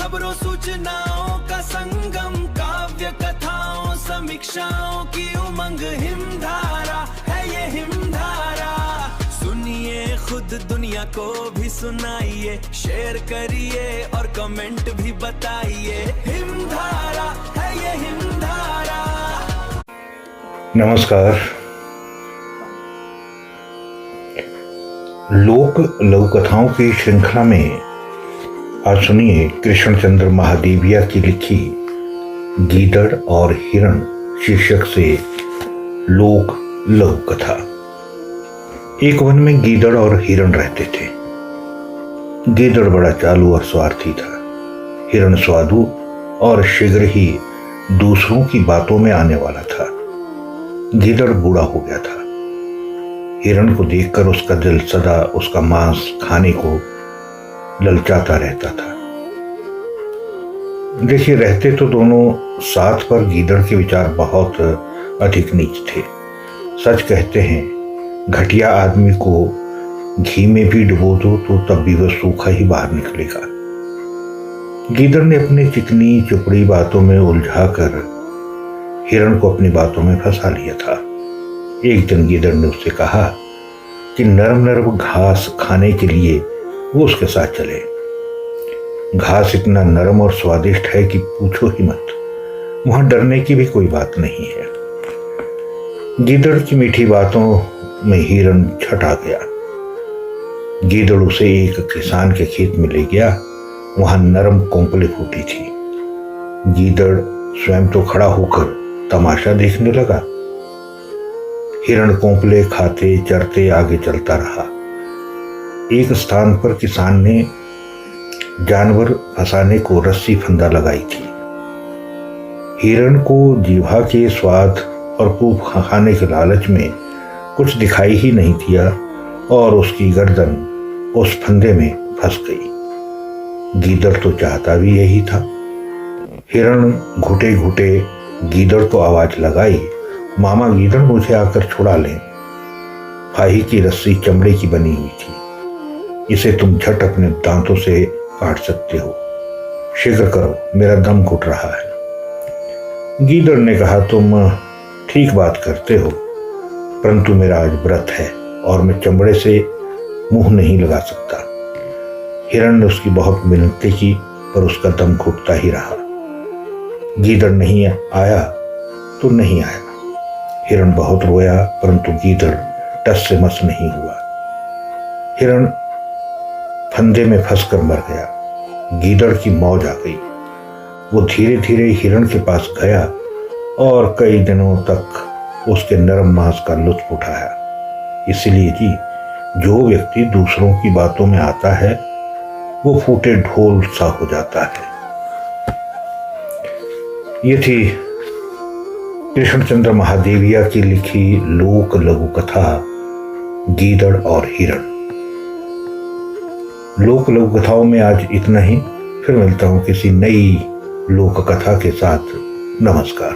खबरों सूचनाओं का संगम, काव्य कथाओं समीक्षाओं की उमंग, हिमधारा है ये हिमधारा। सुनिए खुद दुनिया को भी सुनाइए, शेयर करिए और कमेंट भी बताइए। हिमधारा है ये हिमधारा। नमस्कार। लोक लघु कथाओं की श्रृंखला में आज सुनिए कृष्णचंद्र महादेविया की लिखी गीदड़ और हिरण शीर्षक से लोक लघु कथा। एक वन में गीदड़ और हिरण रहते थे। गीदड़ बड़ा चालू और स्वार्थी था। हिरण स्वादु और शीघ्र ही दूसरों की बातों में आने वाला था। गीदड़ बूढ़ा हो गया था। हिरण को देखकर उसका दिल सदा उसका मांस खाने को ललचाता रहता था। देखिए, रहते तो दोनों साथ, पर गीदड़ के विचार बहुत अधिक नीच थे। सच कहते हैं, घटिया आदमी को घी में भी डुबो दो तो तब भी वह सूखा ही बाहर निकलेगा। गीदड़ ने अपनी चिकनी चुपड़ी बातों में उलझाकर हिरण को अपनी बातों में फंसा लिया था। एक दिन गीदड़ ने उससे कहा कि नरम नरम घास खाने के लिए वो उसके साथ चले। घास इतना नरम और स्वादिष्ट है कि पूछो ही मत। वहां डरने की भी कोई बात नहीं है। गीदड़ की मीठी बातों में हिरण छटा गया। गीदड़ उसे एक किसान के खेत में ले गया। वहां नरम कोंपले फूटी थी। गीदड़ स्वयं तो खड़ा होकर तमाशा देखने लगा। हिरण कोंपले खाते चरते आगे चलता रहा। एक स्थान पर किसान ने जानवर फंसाने को रस्सी फंदा लगाई थी। हिरण को जीवा के स्वाद और खूब खाने के लालच में कुछ दिखाई ही नहीं दिया और उसकी गर्दन उस फंदे में फंस गई। गीदड़ तो चाहता भी यही था। हिरण घुटे घुटे गीदड़ को आवाज लगाई, मामा गीदड़, मुझे आकर छुड़ा लें। फाही की रस्सी चमड़े की बनी हुई थी। इसे तुम झट अपने दांतों से काट सकते हो। शीघ्र करो, मेरा दम घुट रहा है। गीदड़ ने कहा, तुम ठीक बात करते हो, परंतु मेरा आज व्रत है और मैं चमड़े से मुंह नहीं लगा सकता। हिरण ने उसकी बहुत मिन्नतें की, पर उसका दम घुटता ही रहा। गीदड़ नहीं आया तो नहीं आया। हिरण बहुत रोया, परंतु गीदड़ टस से मस नहीं हुआ। हिरण फंदे में फंसकर मर गया। गीदड़ की मौज आ गई। वो धीरे धीरे हिरण के पास गया और कई दिनों तक उसके नरम मांस का लुत्फ उठाया। इसलिए जी, जो व्यक्ति दूसरों की बातों में आता है वो फूटे ढोल सा हो जाता है। ये थी कृष्णचंद्र महादेविया की लिखी लोक लघु कथा गीदड़ और हिरण। लोक लघु कथाओं में आज इतना ही। फिर मिलता हूं किसी नई लोक कथा के साथ। नमस्कार।